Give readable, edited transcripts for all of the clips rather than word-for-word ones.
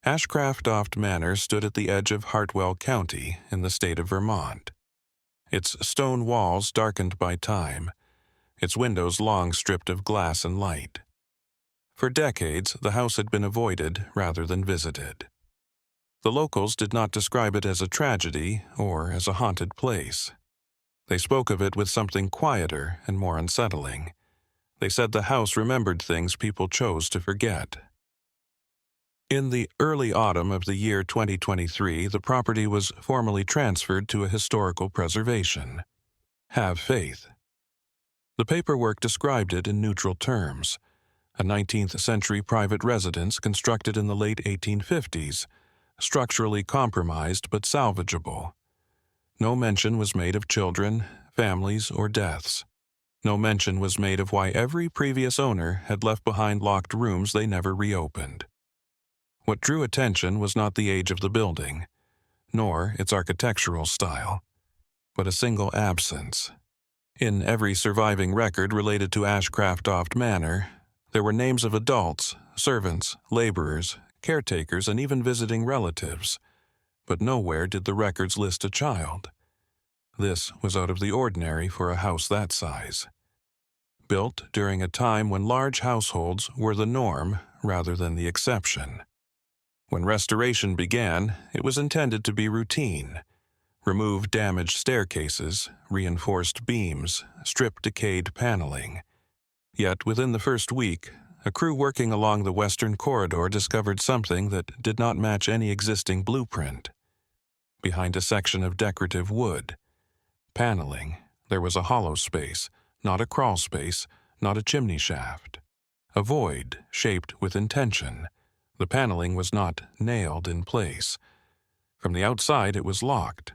Ashcraft Manor stood at the edge of Hartwell County in the state of Vermont. Its stone walls darkened by time, its windows long stripped of glass and light. For decades, the house had been avoided rather than visited. The locals did not describe it as a tragedy or as a haunted place. They spoke of it with something quieter and more unsettling. They said the house remembered things people chose to forget. In the early autumn of the year 2023, the property was formally transferred to a historical preservation. Have faith. The paperwork described it in neutral terms: a 19th-century private residence constructed in the late 1850s, structurally compromised but salvageable. No mention was made of children, families, or deaths. No mention was made of why every previous owner had left behind locked rooms they never reopened. What drew attention was not the age of the building, nor its architectural style, but a single absence. In every surviving record related to Ashcraft Manor, there were names of adults, servants, laborers, caretakers, and even visiting relatives, but nowhere did the records list a child. This was out of the ordinary for a house that size. Built during a time when large households were the norm rather than the exception. When restoration began, it was intended to be routine. Remove damaged staircases, reinforced beams, strip decayed paneling. Yet within the first week, a crew working along the western corridor discovered something that did not match any existing blueprint. Behind a section of decorative wood paneling, there was a hollow space, not a crawl space, not a chimney shaft. A void shaped with intention. The paneling was not nailed in place. From the outside, it was locked.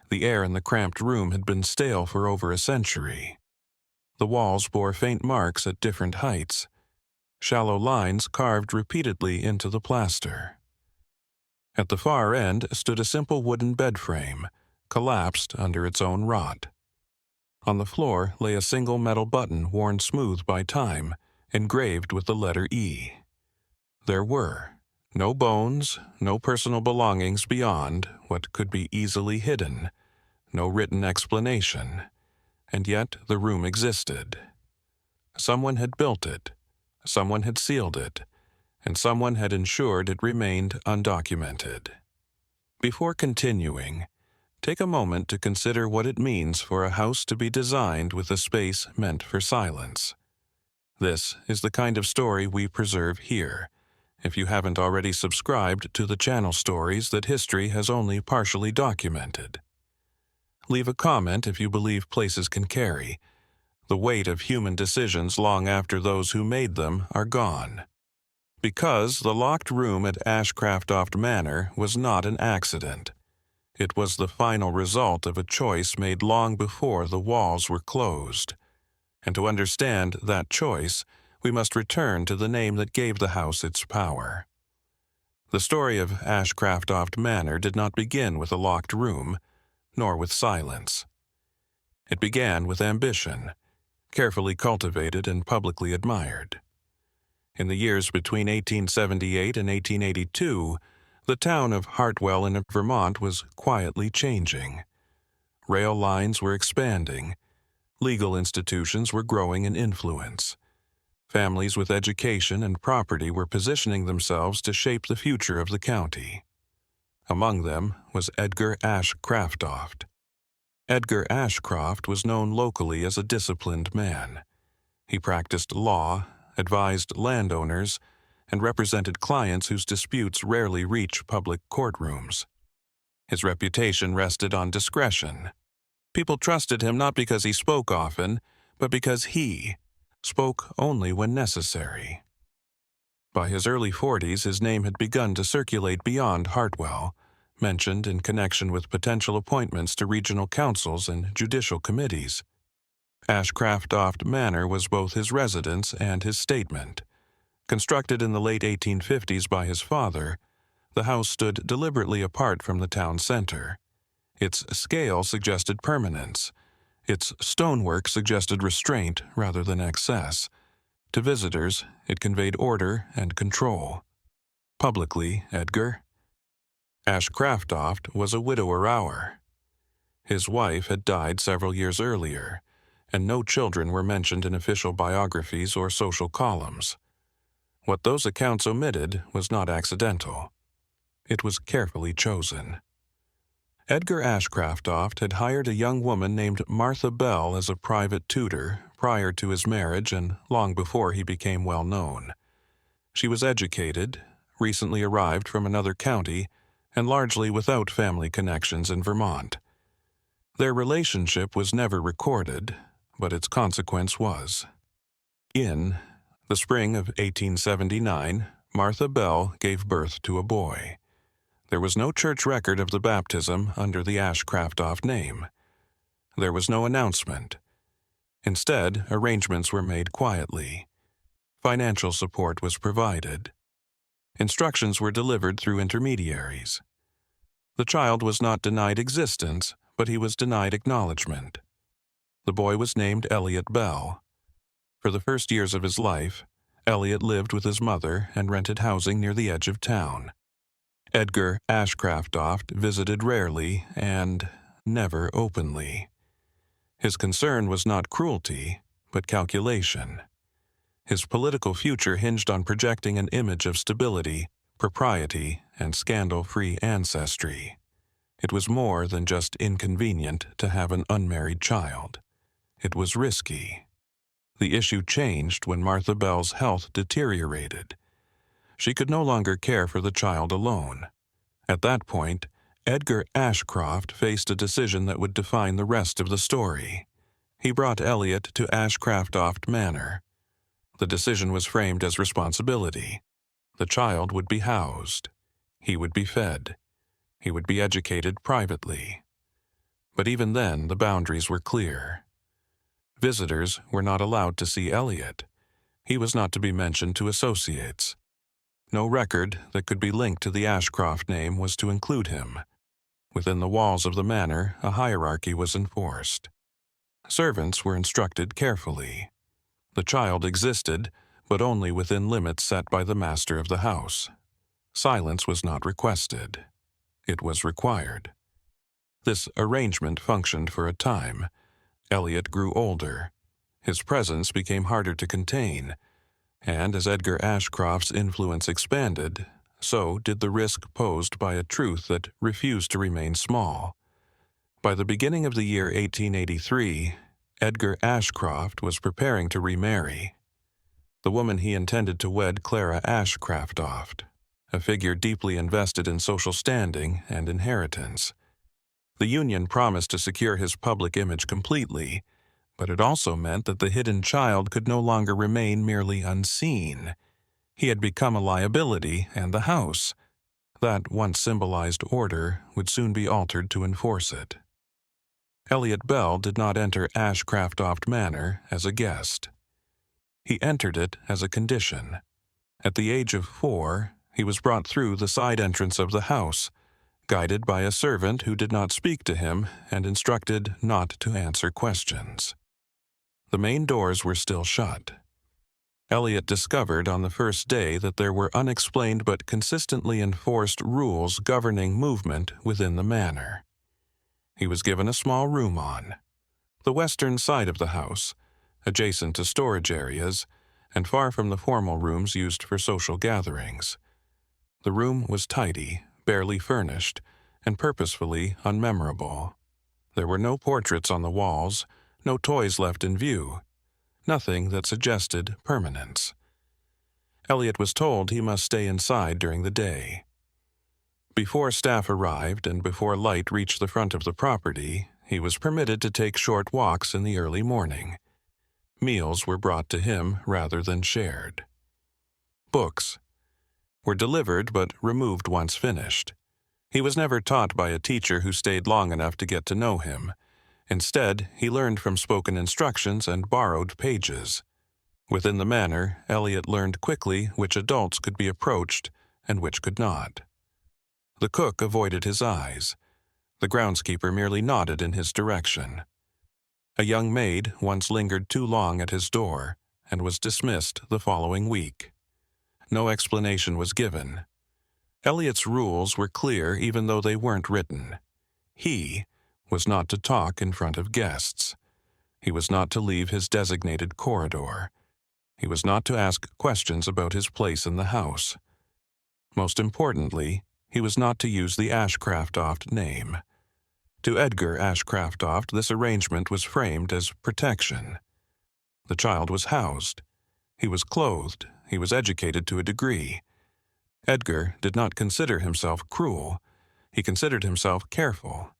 The air in the cramped room had been stale for over a century. The walls bore faint marks at different heights, shallow lines carved repeatedly into the plaster. At the far end stood a simple wooden bed frame, collapsed under its own rot. On the floor lay a single metal button worn smooth by time, engraved with the letter E. There were no bones, no personal belongings beyond what could be easily hidden, no written explanation, and yet the room existed. Someone had built it, someone had sealed it, and someone had ensured it remained undocumented. Before continuing, take a moment to consider what it means for a house to be designed with a space meant for silence. This is the kind of story we preserve here, if you haven't already subscribed to the channel stories that history has only partially documented. Leave a comment if you believe places can carry the weight of human decisions long after those who made them are gone. Because the locked room at Ashcraft Manor was not an accident. It was the final result of a choice made long before the walls were closed. And to understand that choice, we must return to the name that gave the house its power. The story of Ashcraft Manor did not begin with a locked room, nor with silence. It began with ambition, carefully cultivated and publicly admired. In the years between 1878 and 1882, the town of Hartwell in Vermont was quietly changing. Rail lines were expanding. Legal institutions were growing in influence. Families with education and property were positioning themselves to shape the future of the county. Among them was Edgar Ashcraft. Edgar Ashcraft was known locally as a disciplined man. He practiced law, advised landowners, and represented clients whose disputes rarely reach public courtrooms. His reputation rested on discretion. People trusted him not because he spoke often, but because he spoke only when necessary. By his early 40s, his name had begun to circulate beyond Hartwell, mentioned in connection with potential appointments to regional councils and judicial committees. Ashcraft Manor was both his residence and his statement. Constructed in the late 1850s by his father, the house stood deliberately apart from the town center. Its scale suggested permanence. Its stonework suggested restraint rather than excess. To visitors, it conveyed order and control. publicly, Edgar. Ashcraftoft was a widower. His wife had died several years earlier, and no children were mentioned in official biographies or social columns. What those accounts omitted was not accidental. It was carefully chosen. Edgar Ashcraftoft had hired a young woman named Martha Bell as a private tutor prior to his marriage and long before he became well known. She was educated, recently arrived from another county, and largely without family connections in Vermont. Their relationship was never recorded, but its consequence was. In the spring of 1879, Martha Bell gave birth to a boy. There was no church record of the baptism under the Ashcraftoft name. There was no announcement. Instead, arrangements were made quietly. Financial support was provided. Instructions were delivered through intermediaries. The child was not denied existence, but he was denied acknowledgement. The boy was named Elliot Bell. For the first years of his life, Elliot lived with his mother and rented housing near the edge of town. Edgar Ashcraftoft visited rarely and never openly. His concern was not cruelty, but calculation. His political future hinged on projecting an image of stability, propriety, and scandal-free ancestry. It was more than just inconvenient to have an unmarried child. It was risky. The issue changed when Martha Bell's health deteriorated. She could no longer care for the child alone. At that point, Edgar Ashcroft faced a decision that would define the rest of the story. He brought Elliot to Ashcraftoft Manor. The decision was framed as responsibility. The child would be housed. He would be fed. He would be educated privately. But even then, the boundaries were clear. Visitors were not allowed to see Elliot. He was not to be mentioned to associates. No record that could be linked to the Ashcroft name was to include him. Within the walls of the manor, a hierarchy was enforced. Servants were instructed carefully. The child existed, but only within limits set by the master of the house. Silence was not requested. It was required. This arrangement functioned for a time. Elliot grew older. His presence became harder to contain, and as Edgar Ashcroft's influence expanded, so did the risk posed by a truth that refused to remain small. By the beginning of the year 1883, Edgar Ashcroft was preparing to remarry. The woman he intended to wed, Clara Ashcraftoft, a figure deeply invested in social standing and inheritance. The union promised to secure his public image completely, but it also meant that the hidden child could no longer remain merely unseen. He had become a liability, and the house, that once symbolized order, would soon be altered to enforce it. Elliot Bell did not enter Ashcraftoft Manor as a guest. He entered it as a condition. At the age of 4, he was brought through the side entrance of the house, guided by a servant who did not speak to him and instructed not to answer questions. The main doors were still shut. Elliot discovered on the first day that there were unexplained but consistently enforced rules governing movement within the manor. He was given a small room on the western side of the house, adjacent to storage areas, and far from the formal rooms used for social gatherings. The room was tidy, barely furnished, and purposefully unmemorable. There were no portraits on the walls, no toys left in view, nothing that suggested permanence. Elliot was told he must stay inside during the day. Before staff arrived and before light reached the front of the property, he was permitted to take short walks in the early morning. Meals were brought to him rather than shared. Books were delivered but removed once finished. He was never taught by a teacher who stayed long enough to get to know him. Instead, he learned from spoken instructions and borrowed pages. Within the manor, Elliot learned quickly which adults could be approached and which could not. The cook avoided his eyes. The groundskeeper merely nodded in his direction. A young maid once lingered too long at his door and was dismissed the following week. No explanation was given. Elliot's rules were clear even though they weren't written. He was not to talk in front of guests. He was not to leave his designated corridor. He was not to ask questions about his place in the house. Most importantly, he was not to use the Ashcraftoft name. To Edgar Ashcraftoft, this arrangement was framed as protection. The child was housed. He was clothed. He was educated to a degree. Edgar did not consider himself cruel. He considered himself careful.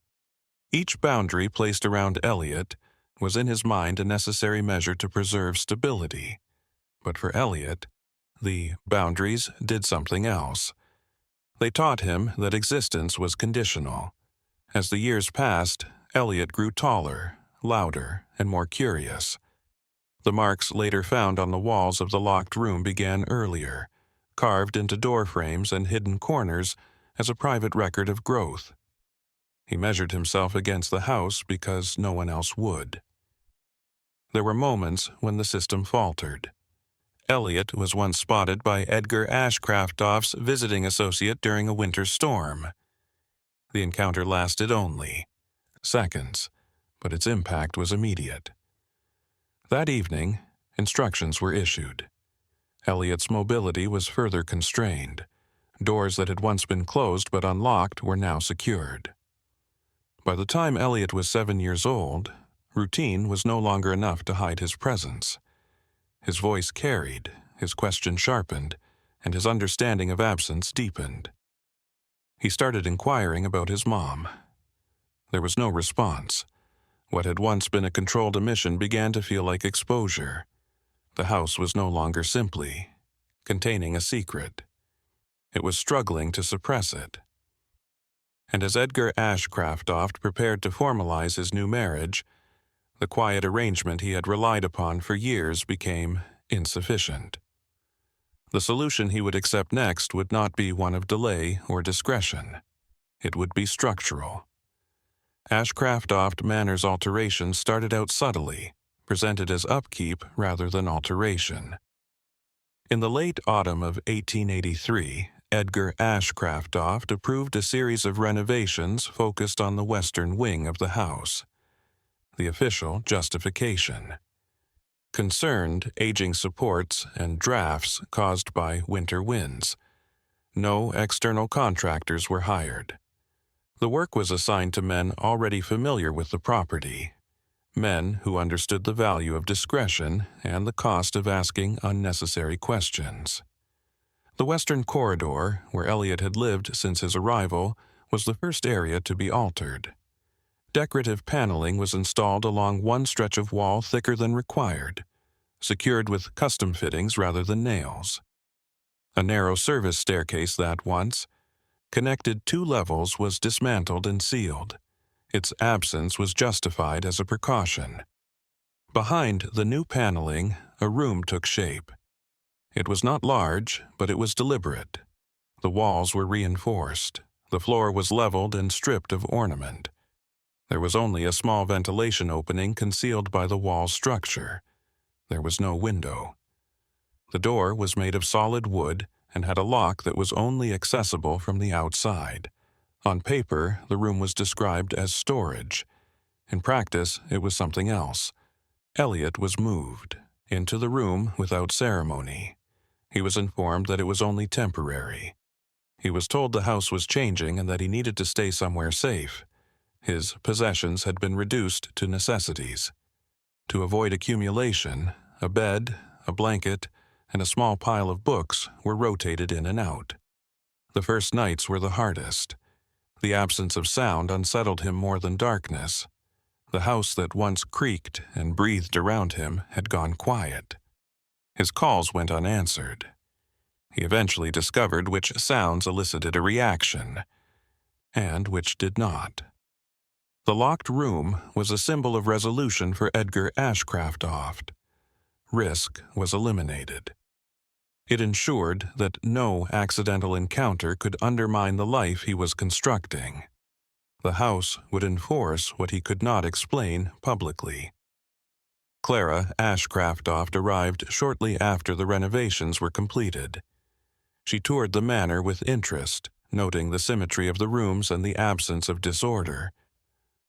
Each boundary placed around Elliot was in his mind a necessary measure to preserve stability. But for Elliot, the boundaries did something else. They taught him that existence was conditional. As the years passed, Elliot grew taller, louder, and more curious. The marks later found on the walls of the locked room began earlier, carved into door frames and hidden corners as a private record of growth. He measured himself against the house because no one else would. There were moments when the system faltered. Elliot was once spotted by Edgar Ashcraftoft's visiting associate during a winter storm. The encounter lasted only seconds, but its impact was immediate. That evening, instructions were issued. Elliot's mobility was further constrained. Doors that had once been closed but unlocked were now secured. By the time Elliot was 7 years old, routine was no longer enough to hide his presence. His voice carried, his question sharpened, and his understanding of absence deepened. He started inquiring about his mom. There was no response. What had once been a controlled emission began to feel like exposure. The house was no longer simply containing a secret. It was struggling to suppress it. And as Edgar Ashcraftoft prepared to formalize his new marriage, the quiet arrangement he had relied upon for years became insufficient. The solution he would accept next would not be one of delay or discretion. It would be structural. Ashcraftoft Manor's alterations started out subtly, presented as upkeep rather than alteration. In the late autumn of 1883, Edgar Ashcraftoft approved a series of renovations focused on the western wing of the house. The official justification: concerned aging supports and drafts caused by winter winds. No external contractors were hired. The work was assigned to men already familiar with the property, men who understood the value of discretion and the cost of asking unnecessary questions. The western corridor, where Elliot had lived since his arrival, was the first area to be altered. Decorative paneling was installed along one stretch of wall thicker than required, secured with custom fittings rather than nails. A narrow service staircase that once connected 2 levels was dismantled and sealed. Its absence was justified as a precaution. Behind the new paneling, a room took shape. It was not large, but it was deliberate. The walls were reinforced. The floor was leveled and stripped of ornament. There was only a small ventilation opening concealed by the wall structure. There was no window. The door was made of solid wood and had a lock that was only accessible from the outside. On paper, the room was described as storage. In practice, it was something else. Elliot was moved into the room without ceremony. He was informed that it was only temporary. He was told the house was changing and that he needed to stay somewhere safe. His possessions had been reduced to necessities. To avoid accumulation, a bed, a blanket, and a small pile of books were rotated in and out. The first nights were the hardest. The absence of sound unsettled him more than darkness. The house that once creaked and breathed around him had gone quiet. His calls went unanswered. He eventually discovered which sounds elicited a reaction, and which did not. The locked room was a symbol of resolution for Edgar Ashcraftoft. Risk was eliminated. It ensured that no accidental encounter could undermine the life he was constructing. The house would enforce what he could not explain publicly. Clara Ashcraftoft arrived shortly after the renovations were completed. She toured the manor with interest, noting the symmetry of the rooms and the absence of disorder.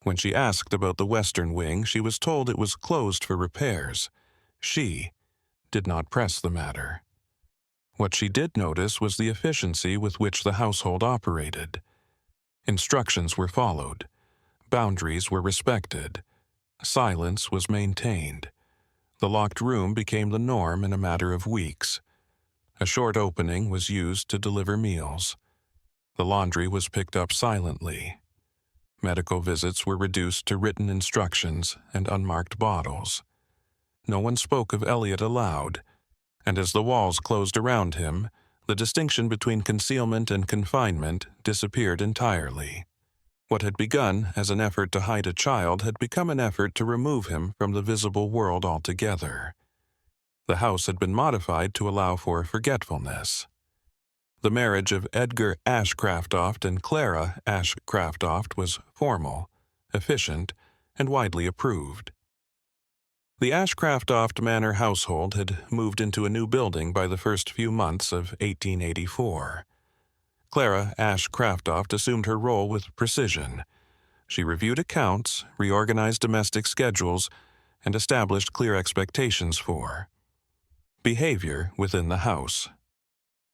When she asked about the western wing, she was told it was closed for repairs. She did not press the matter. What she did notice was the efficiency with which the household operated. Instructions were followed. Boundaries were respected. Silence was maintained. The locked room became the norm in a matter of weeks. A short opening was used to deliver meals. The laundry was picked up silently. Medical visits were reduced to written instructions and unmarked bottles. No one spoke of Elliot aloud, and as the walls closed around him, the distinction between concealment and confinement disappeared entirely. What had begun as an effort to hide a child had become an effort to remove him from the visible world altogether. The house had been modified to allow for forgetfulness. The marriage of Edgar Ashcraftoft and Clara Ashcraftoft was formal, efficient, and widely approved. The Ashcraftoft Manor household had moved into a new building by the first few months of 1884. Clara Ashcraftoft assumed her role with precision. She reviewed accounts, reorganized domestic schedules, and established clear expectations for behavior within the house.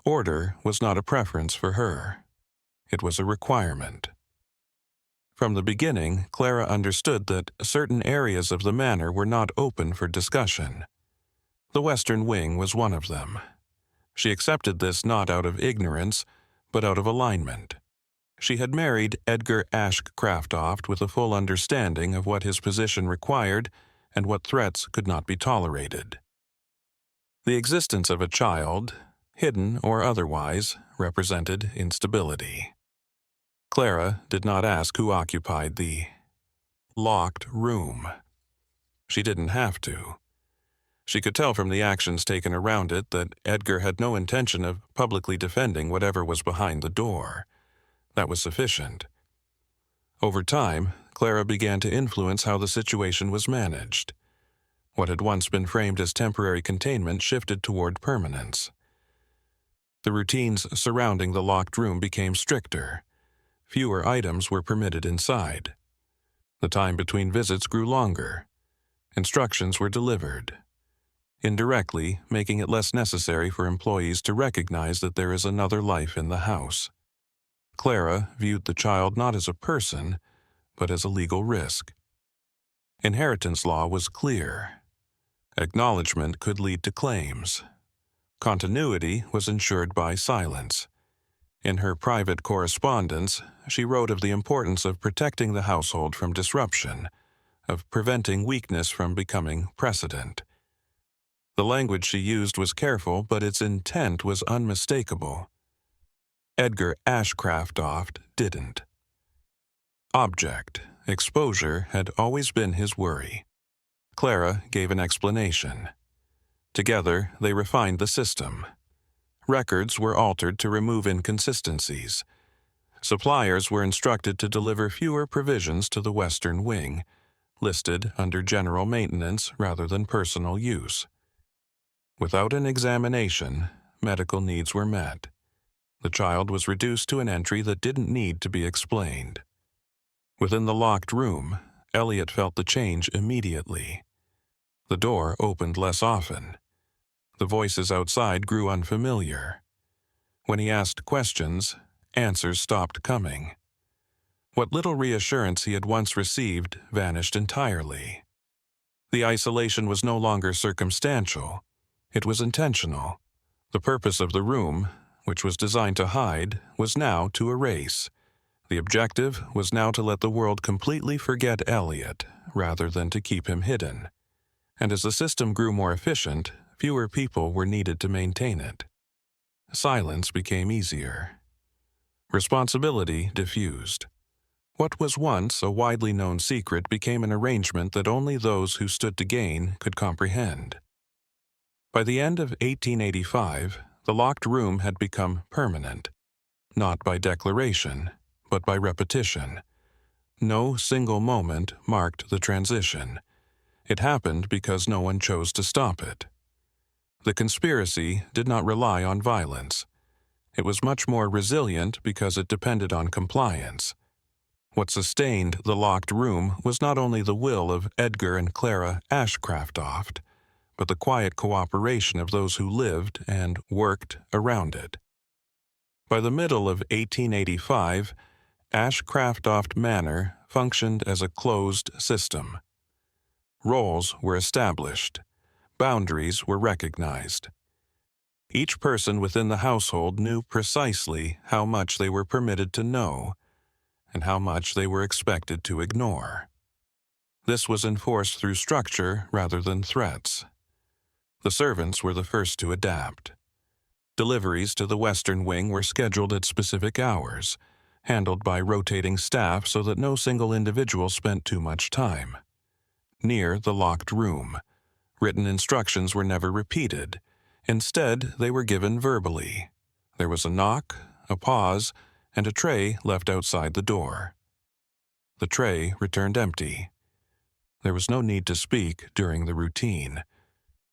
Order was not a preference for her. It was a requirement. From the beginning, Clara understood that certain areas of the manor were not open for discussion. The western wing was one of them. She accepted this not out of ignorance, but out of alignment. She had married Edgar Ashcraftoft with a full understanding of what his position required and what threats could not be tolerated. The existence of a child, hidden or otherwise, represented instability. Clara did not ask who occupied the locked room. She didn't have to. She could tell from the actions taken around it that Edgar had no intention of publicly defending whatever was behind the door. That was sufficient. Over time, Clara began to influence how the situation was managed. What had once been framed as temporary containment shifted toward permanence. The routines surrounding the locked room became stricter. Fewer items were permitted inside. The time between visits grew longer. Instructions were delivered, indirectly making it less necessary for employees to recognize that there is another life in the house. Clara viewed the child not as a person, but as a legal risk. Inheritance law was clear. Acknowledgement could lead to claims. Continuity was ensured by silence. In her private correspondence, she wrote of the importance of protecting the household from disruption, of preventing weakness from becoming precedent. The language she used was careful, but its intent was unmistakable. Edgar Ashcraftoft didn't. Object, exposure had always been his worry. Clara gave an explanation. Together, they refined the system. Records were altered to remove inconsistencies. Suppliers were instructed to deliver fewer provisions to the western wing, listed under general maintenance rather than personal use. Without an examination, medical needs were met. The child was reduced to an entry that didn't need to be explained. Within the locked room, Elliot felt the change immediately. The door opened less often. The voices outside grew unfamiliar. When he asked questions, answers stopped coming. What little reassurance he had once received vanished entirely. The isolation was no longer circumstantial. It was intentional. The purpose of the room, which was designed to hide, was now to erase. The objective was now to let the world completely forget Elliot, rather than to keep him hidden. And as the system grew more efficient, fewer people were needed to maintain it. Silence became easier. Responsibility diffused. What was once a widely known secret became an arrangement that only those who stood to gain could comprehend. By the end of 1885, the locked room had become permanent, not by declaration, but by repetition. No single moment marked the transition. It happened because no one chose to stop it. The conspiracy did not rely on violence. It was much more resilient because it depended on compliance. What sustained the locked room was not only the will of Edgar and Clara Ashcraftoft, but the quiet cooperation of those who lived and worked around it. By the middle of 1885, Ashcraftoft Manor functioned as a closed system. Roles were established. Boundaries were recognized. Each person within the household knew precisely how much they were permitted to know and how much they were expected to ignore. This was enforced through structure rather than threats. The servants were the first to adapt. Deliveries to the Western Wing were scheduled at specific hours, handled by rotating staff so that no single individual spent too much time. Near the locked room, written instructions were never repeated. Instead, they were given verbally. There was a knock, a pause, and a tray left outside the door. The tray returned empty. There was no need to speak during the routine.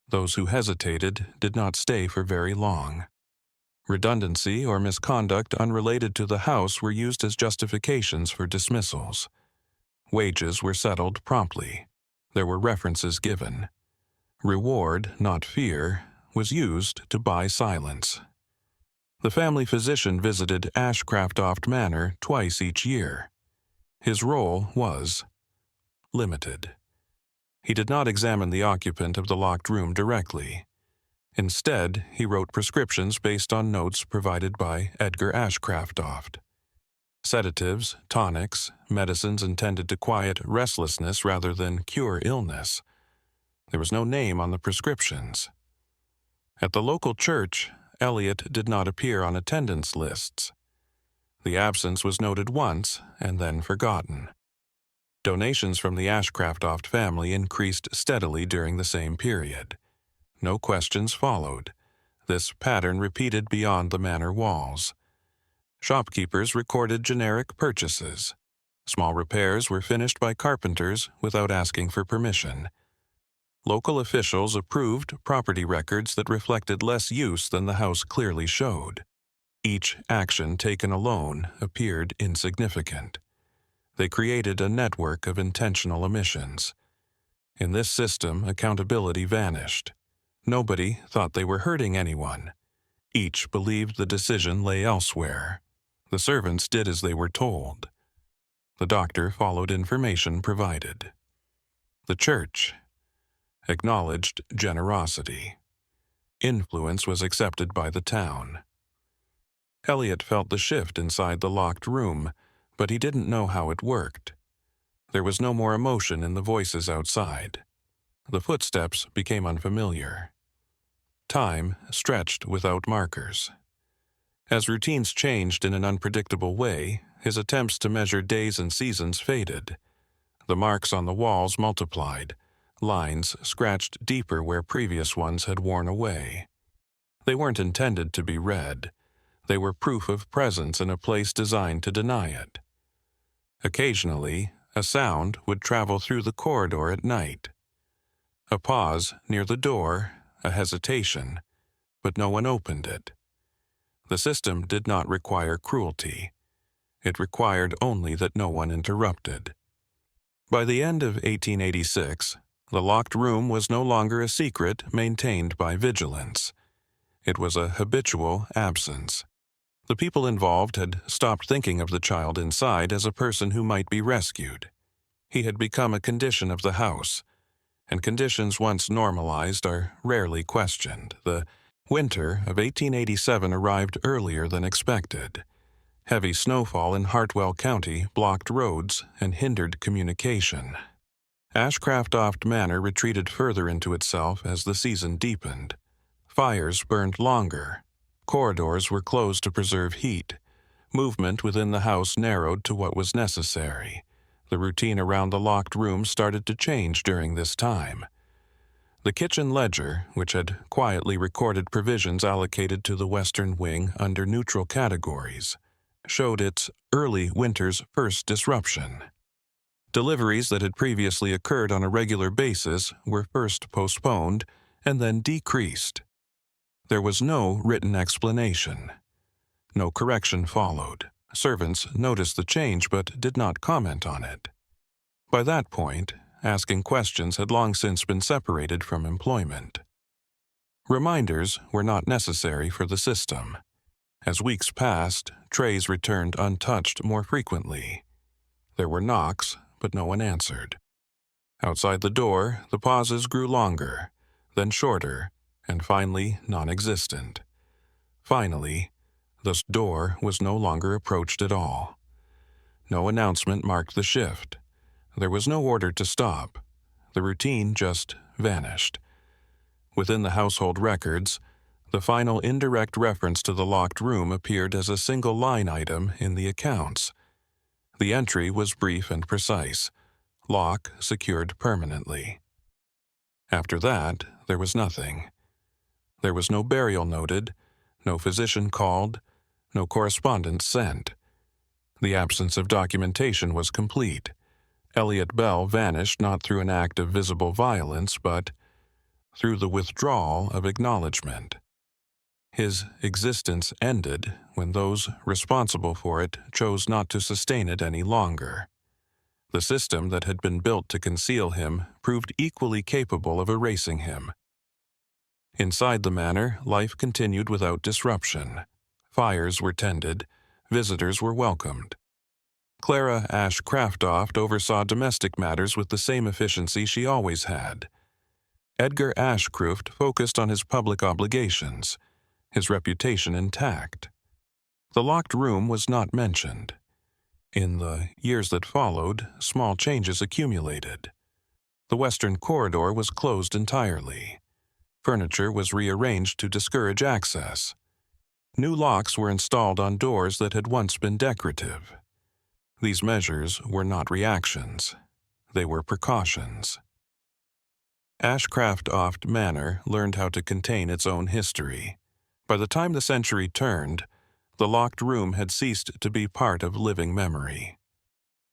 Those who hesitated did not stay for very long. Redundancy or misconduct unrelated to the house were used as justifications for dismissals. Wages were settled promptly. There were references given. Reward, not fear, was used to buy silence. The family physician visited Ashcraftoft Manor twice each year. His role was limited. He did not examine the occupant of the locked room directly. Instead, he wrote prescriptions based on notes provided by Edgar Ashcraftoft. Sedatives, tonics, medicines intended to quiet restlessness rather than cure illness. There was no name on the prescriptions. At the local church, Elliot did not appear on attendance lists. The absence was noted once and then forgotten. Donations from the Ashcraftoft family increased steadily during the same period. No questions followed. This pattern repeated beyond the manor walls. Shopkeepers recorded generic purchases. Small repairs were finished by carpenters without asking for permission. Local officials approved property records that reflected less use than the house clearly showed. Each action taken alone appeared insignificant. They created a network of intentional omissions. In this system, accountability vanished. Nobody thought they were hurting anyone. Each believed the decision lay elsewhere. The servants did as they were told. The doctor followed information provided. The church acknowledged generosity. Influence was accepted by the town. Elliot felt the shift inside the locked room, but he didn't know how it worked. There was no more emotion in the voices outside. The footsteps became unfamiliar. Time stretched without markers. As routines changed in an unpredictable way, his attempts to measure days and seasons faded. The marks on the walls multiplied, lines scratched deeper where previous ones had worn away. They weren't intended to be read. They were proof of presence in a place designed to deny it. Occasionally, a sound would travel through the corridor at night. A pause near the door, a hesitation, but no one opened it. The system did not require cruelty. It required only that no one interrupted. By the end of 1886, the locked room was no longer a secret maintained by vigilance. It was a habitual absence. The people involved had stopped thinking of the child inside as a person who might be rescued. He had become a condition of the house, and conditions once normalized are rarely questioned. The winter of 1887 arrived earlier than expected. Heavy snowfall in Hartwell County blocked roads and hindered communication. Ashcraftoft Manor retreated further into itself as the season deepened. Fires burned longer. Corridors were closed to preserve heat. Movement within the house narrowed to what was necessary. The routine around the locked room started to change during this time. The kitchen ledger, which had quietly recorded provisions allocated to the Western Wing under neutral categories, showed its early winter's first disruption. Deliveries that had previously occurred on a regular basis were first postponed and then decreased. There was no written explanation. No correction followed. Servants noticed the change but did not comment on it. By that point, asking questions had long since been separated from employment. Reminders were not necessary for the system. As weeks passed, trays returned untouched more frequently. There were knocks, but no one answered. Outside the door, the pauses grew longer, then shorter, and finally non-existent. Finally, the door was no longer approached at all. No announcement marked the shift. There was no order to stop. The routine just vanished. Within the household records, the final indirect reference to the locked room appeared as a single line item in the accounts. The entry was brief and precise. Lock secured permanently. After that, there was nothing. There was no burial noted, no physician called, no correspondence sent. The absence of documentation was complete. Elliot Bell vanished not through an act of visible violence, but through the withdrawal of acknowledgement. His existence ended when those responsible for it chose not to sustain it any longer. The system that had been built to conceal him proved equally capable of erasing him. Inside the manor, life continued without disruption. Fires were tended, visitors were welcomed. Clara Ash Craftoft oversaw domestic matters with the same efficiency she always had. Edgar Ashcroft focused on his public obligations, his reputation intact. The locked room was not mentioned. In the years that followed, small changes accumulated. The western corridor was closed entirely. Furniture was rearranged to discourage access. New locks were installed on doors that had once been decorative. These measures were not reactions. They were precautions. Ashcraft Manor learned how to contain its own history. By the time the century turned, the locked room had ceased to be part of living memory.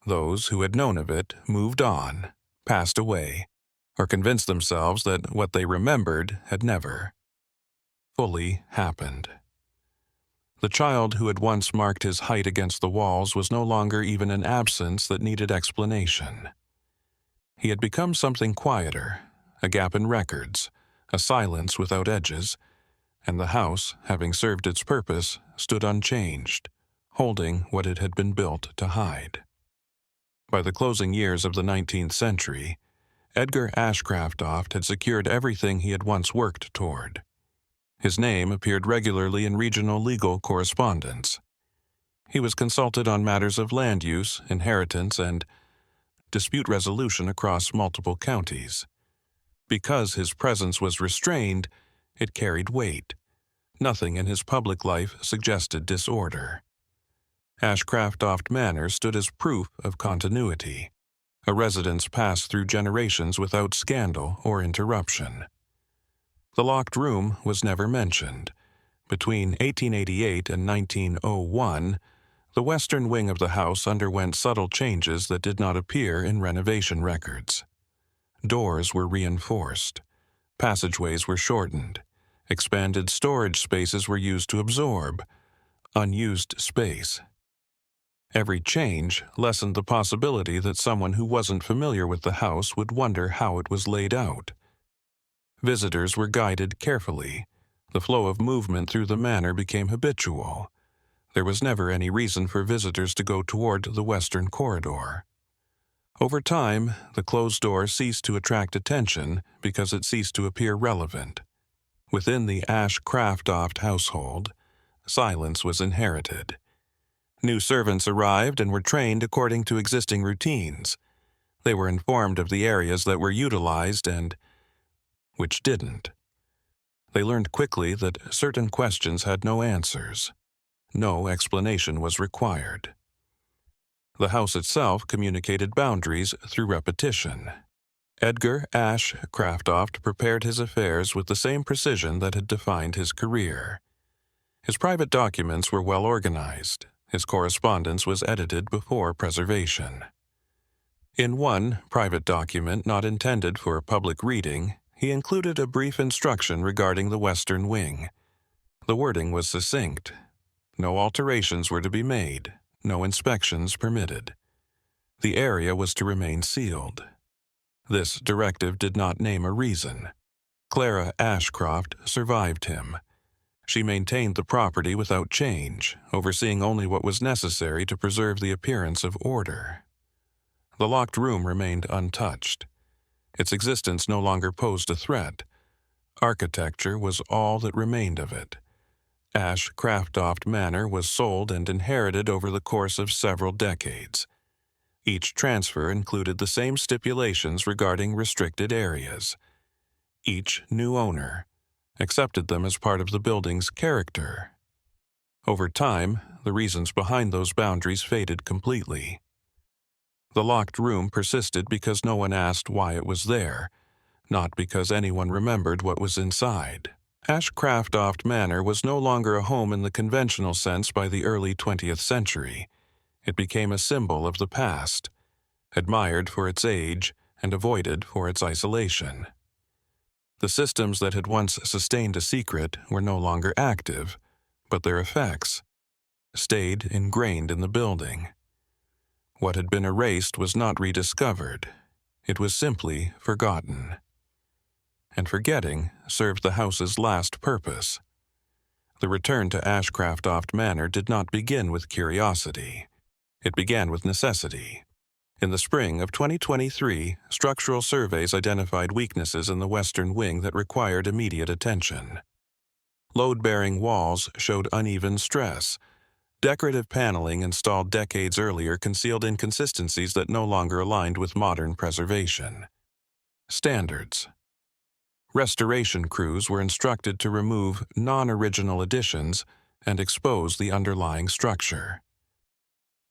Those who had known of it moved on, passed away, or convinced themselves that what they remembered had never fully happened. The child who had once marked his height against the walls was no longer even an absence that needed explanation. He had become something quieter, a gap in records, a silence without edges, and the house, having served its purpose, stood unchanged, holding what it had been built to hide. By the closing years of the 19th century, Edgar Ashcraft had secured everything he had once worked toward. His name appeared regularly in regional legal correspondence. He was consulted on matters of land use, inheritance, and dispute resolution across multiple counties. Because his presence was restrained, it carried weight. Nothing in his public life suggested disorder. Ashcraft Manor stood as proof of continuity, a residence passed through generations without scandal or interruption. The locked room was never mentioned. Between 1888 and 1901, the western wing of the house underwent subtle changes that did not appear in renovation records. Doors were reinforced. Passageways were shortened. Expanded storage spaces were used to absorb unused space. Every change lessened the possibility that someone who wasn't familiar with the house would wonder how it was laid out. Visitors were guided carefully. The flow of movement through the manor became habitual. There was never any reason for visitors to go toward the western corridor. Over time, the closed door ceased to attract attention because it ceased to appear relevant. Within the Ashcraft household, silence was inherited. New servants arrived and were trained according to existing routines. They were informed of the areas that were utilized and which didn't. They learned quickly that certain questions had no answers. No explanation was required. The house itself communicated boundaries through repetition. Edgar Ashcraft prepared his affairs with the same precision that had defined his career. His private documents were well organized. His correspondence was edited before preservation. In one private document not intended for public reading, he included a brief instruction regarding the western wing. The wording was succinct. No alterations were to be made, no inspections permitted. The area was to remain sealed. This directive did not name a reason. Clara Ashcroft survived him. She maintained the property without change, overseeing only what was necessary to preserve the appearance of order. The locked room remained untouched. Its existence no longer posed a threat. Architecture was all that remained of it. Ashcroft Manor was sold and inherited over the course of several decades. Each transfer included the same stipulations regarding restricted areas. Each new owner accepted them as part of the building's character. Over time, the reasons behind those boundaries faded completely. The locked room persisted because no one asked why it was there, not because anyone remembered what was inside. Ashcroft Manor was no longer a home in the conventional sense by the early 20th century. It became a symbol of the past, admired for its age and avoided for its isolation. The systems that had once sustained a secret were no longer active, but their effects stayed ingrained in the building. What had been erased was not rediscovered. It was simply forgotten. And forgetting served the house's last purpose. The return to Ashcroft Manor did not begin with curiosity. It began with necessity. In the spring of 2023, structural surveys identified weaknesses in the western wing that required immediate attention. Load-bearing walls showed uneven stress. Decorative paneling installed decades earlier concealed inconsistencies that no longer aligned with modern preservation. Standards. Restoration crews were instructed to remove non-original additions and expose the underlying structure.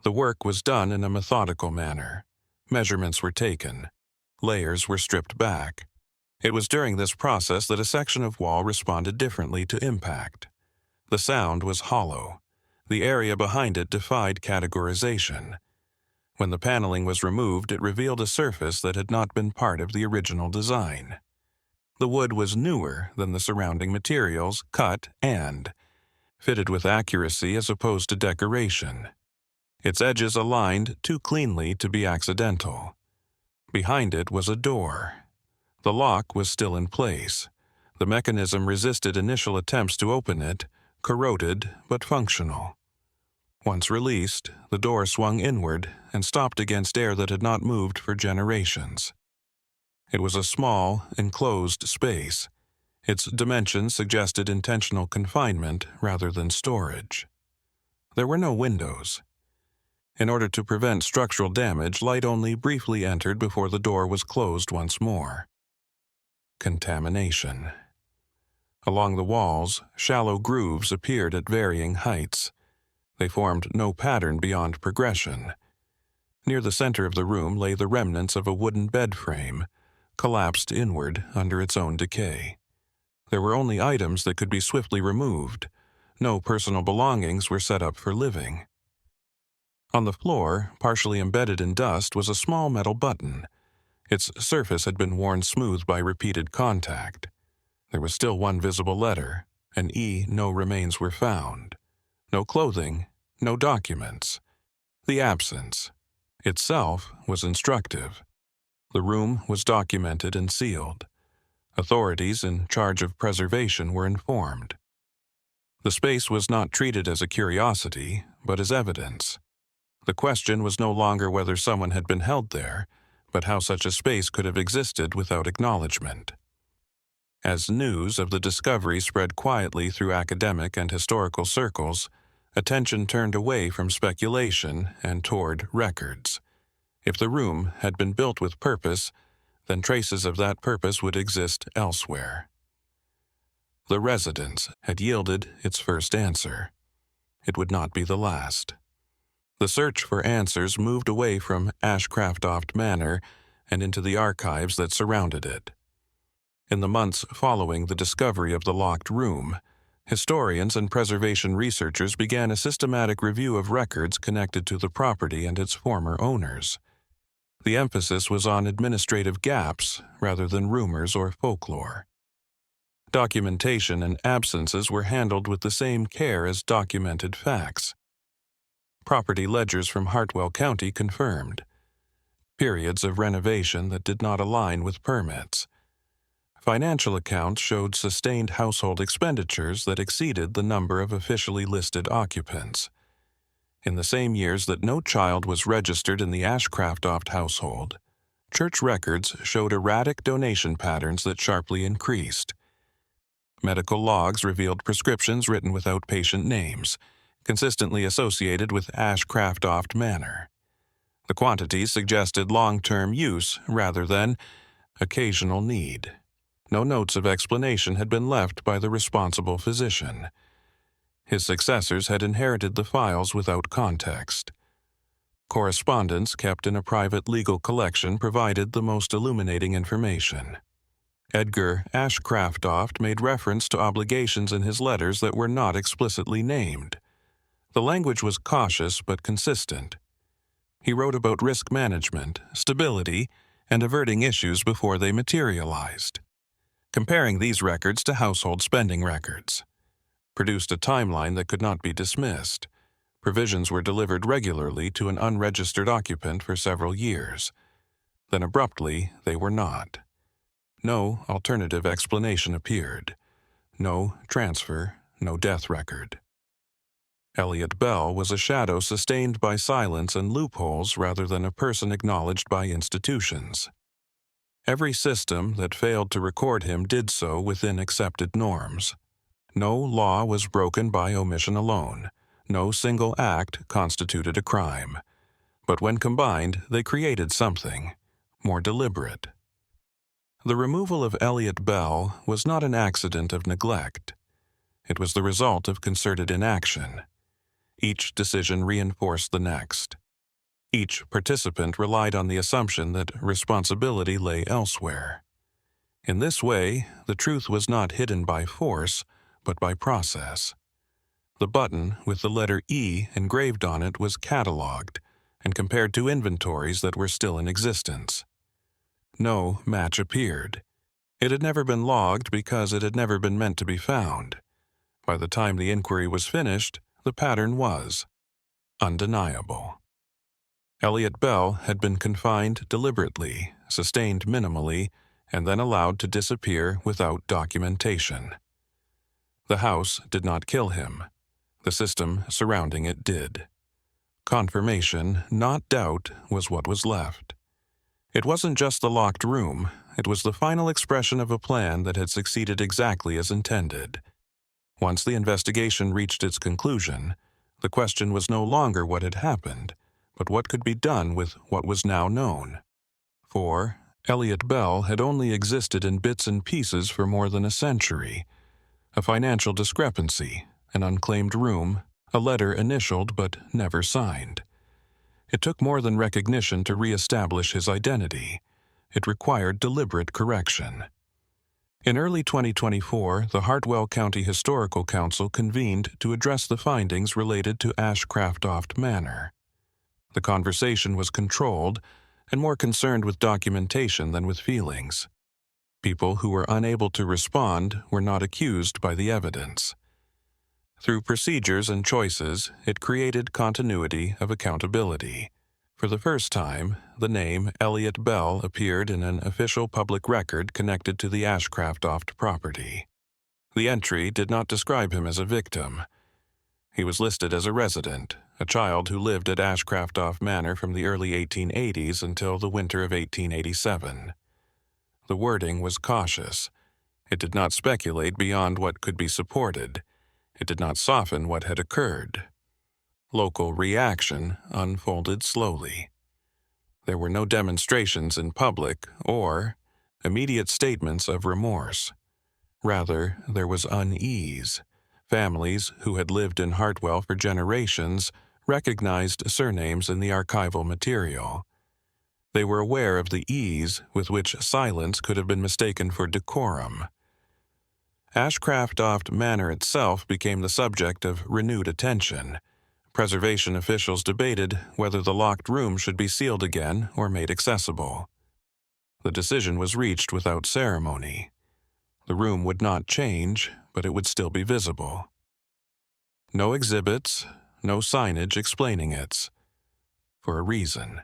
The work was done in a methodical manner. Measurements were taken. Layers were stripped back. It was during this process that a section of wall responded differently to impact. The sound was hollow. The area behind it defied categorization. When the paneling was removed, it revealed a surface that had not been part of the original design. The wood was newer than the surrounding materials, cut and fitted with accuracy as opposed to decoration. Its edges aligned too cleanly to be accidental. Behind it was a door. The lock was still in place. The mechanism resisted initial attempts to open it, corroded but functional. Once released, the door swung inward and stopped against air that had not moved for generations. It was a small, enclosed space. Its dimensions suggested intentional confinement rather than storage. There were no windows. In order to prevent structural damage, light only briefly entered before the door was closed once more. Contamination. Along the walls, shallow grooves appeared at varying heights. They formed no pattern beyond progression. Near the center of the room lay the remnants of a wooden bed frame, collapsed inward under its own decay. There were only items that could be swiftly removed. No personal belongings were set up for living. On the floor, partially embedded in dust, was a small metal button. Its surface had been worn smooth by repeated contact. There was still one visible letter, an E. No remains were found. No clothing, no documents. The absence itself was instructive. The room was documented and sealed. Authorities in charge of preservation were informed. The space was not treated as a curiosity, but as evidence. The question was no longer whether someone had been held there, but how such a space could have existed without acknowledgement. As news of the discovery spread quietly through academic and historical circles, attention turned away from speculation and toward records. If the room had been built with purpose, then traces of that purpose would exist elsewhere. The residence had yielded its first answer. It would not be the last. The search for answers moved away from Ashcroft Manor and into the archives that surrounded it. In the months following the discovery of the locked room, historians and preservation researchers began a systematic review of records connected to the property and its former owners. The emphasis was on administrative gaps rather than rumors or folklore. Documentation and absences were handled with the same care as documented facts. Property ledgers from Hartwell County confirmed periods of renovation that did not align with permits. Financial accounts showed sustained household expenditures that exceeded the number of officially listed occupants. In the same years that no child was registered in the Ashcraft household, church records showed erratic donation patterns that sharply increased. Medical logs revealed prescriptions written without patient names, consistently associated with Ashcraft Manor. The quantities suggested long-term use rather than occasional need. No notes of explanation had been left by the responsible physician. His successors had inherited the files without context. Correspondence kept in a private legal collection provided the most illuminating information. Edgar Ashcraft made reference to obligations in his letters that were not explicitly named. The language was cautious but consistent. He wrote about risk management, stability, and averting issues before they materialized. Comparing these records to household spending records produced a timeline that could not be dismissed. Provisions were delivered regularly to an unregistered occupant for several years. Then abruptly, they were not. No alternative explanation appeared. No transfer, no death record. Elliot Bell was a shadow sustained by silence and loopholes rather than a person acknowledged by institutions. Every system that failed to record him did so within accepted norms. No law was broken by omission alone. No single act constituted a crime. But when combined, they created something more deliberate. The removal of Elliot Bell was not an accident of neglect. It was the result of concerted inaction. Each decision reinforced the next. Each participant relied on the assumption that responsibility lay elsewhere. In this way, the truth was not hidden by force, but by process. The button with the letter E engraved on it was catalogued and compared to inventories that were still in existence. No match appeared. It had never been logged because it had never been meant to be found. By the time the inquiry was finished, the pattern was undeniable. Elliot Bell had been confined deliberately, sustained minimally, and then allowed to disappear without documentation. The house did not kill him. The system surrounding it did. Confirmation, not doubt, was what was left. It wasn't just the locked room. It was the final expression of a plan that had succeeded exactly as intended. Once the investigation reached its conclusion, the question was no longer what had happened, but what could be done with what was now known. For Elliot Bell had only existed in bits and pieces for more than a century. A financial discrepancy, an unclaimed room, a letter initialed but never signed. It took more than recognition to re-establish his identity. It required deliberate correction. In early 2024, the Hartwell County Historical Council convened to address the findings related to Ashcraft Manor. The conversation was controlled and more concerned with documentation than with feelings. People who were unable to respond were not accused by the evidence. Through procedures and choices, it created continuity of accountability. For the first time, the name Elliot Bell appeared in an official public record connected to the Ashcraft property. The entry did not describe him as a victim. He was listed as a resident, a child who lived at Ashcraft Manor from the early 1880s until the winter of 1887. The wording was cautious. It did not speculate beyond what could be supported. It did not soften what had occurred. Local reaction unfolded slowly. There were no demonstrations in public or immediate statements of remorse. Rather, there was unease. Families who had lived in Hartwell for generations recognized surnames in the archival material. They were aware of the ease with which silence could have been mistaken for decorum. Ashcraft Manor itself became the subject of renewed attention. Preservation officials debated whether the locked room should be sealed again or made accessible. The decision was reached without ceremony. The room would not change, but it would still be visible. No exhibits, no signage explaining it. For a reason.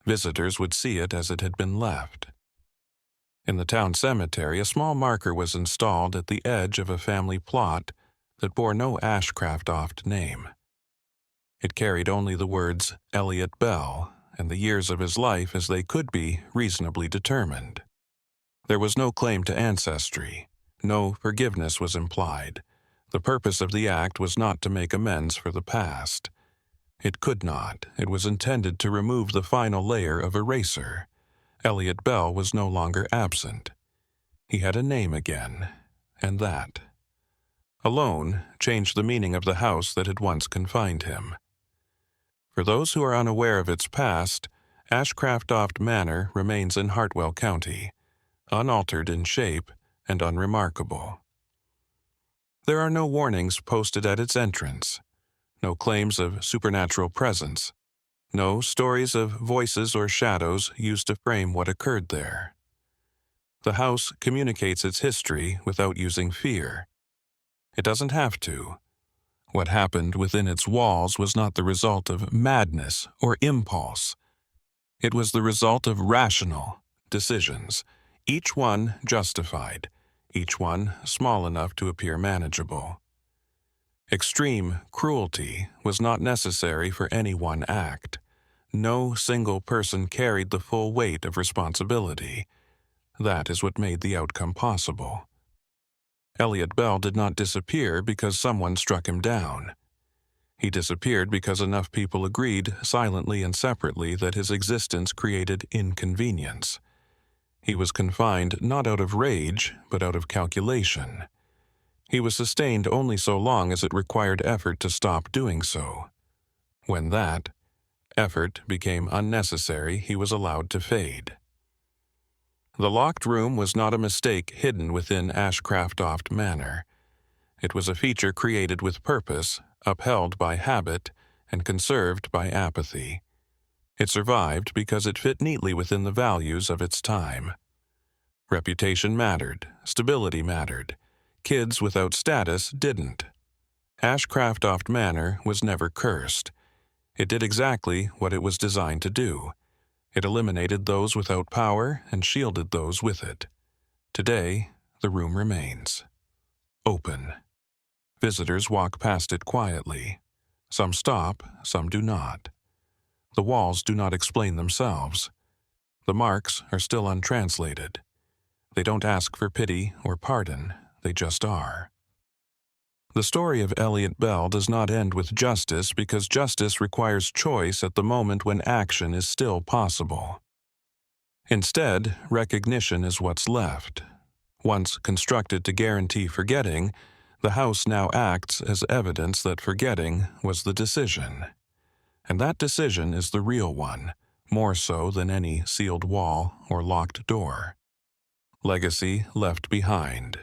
Visitors would see it as it had been left. In the town cemetery, a small marker was installed at the edge of a family plot that bore no Ashcraft name. It carried only the words Elliot Bell and the years of his life as they could be reasonably determined. There was no claim to ancestry. No forgiveness was implied. The purpose of the act was not to make amends for the past. It could not. It was intended to remove the final layer of eraser. Elliot Bell was no longer absent. He had a name again, and that alone changed the meaning of the house that had once confined him. For those who are unaware of its past, Ashcraft Manor remains in Hartwell County, unaltered in shape and unremarkable. There are no warnings posted at its entrance, no claims of supernatural presence, no stories of voices or shadows used to frame what occurred there. The house communicates its history without using fear. It doesn't have to. What happened within its walls was not the result of madness or impulse. It was the result of rational decisions, each one justified, each one small enough to appear manageable. Extreme cruelty was not necessary for any one act. No single person carried the full weight of responsibility. That is what made the outcome possible. Elliot Bell did not disappear because someone struck him down. He disappeared because enough people agreed, silently and separately, that his existence created inconvenience. He was confined not out of rage, but out of calculation. He was sustained only so long as it required effort to stop doing so. When that effort became unnecessary, he was allowed to fade. The locked room was not a mistake hidden within Ashcraft Manor. It was a feature created with purpose, upheld by habit, and conserved by apathy. It survived because it fit neatly within the values of its time. Reputation mattered, stability mattered. Kids without status didn't. Ashcraft Manor was never cursed. It did exactly what it was designed to do. It eliminated those without power and shielded those with it. Today, the room remains. Open. Visitors walk past it quietly. Some stop, some do not. The walls do not explain themselves. The marks are still untranslated. They don't ask for pity or pardon, they just are. The story of Elliot Bell does not end with justice because justice requires choice at the moment when action is still possible. Instead, recognition is what's left. Once constructed to guarantee forgetting, the house now acts as evidence that forgetting was the decision. And that decision is the real one, more so than any sealed wall or locked door. Legacy left behind.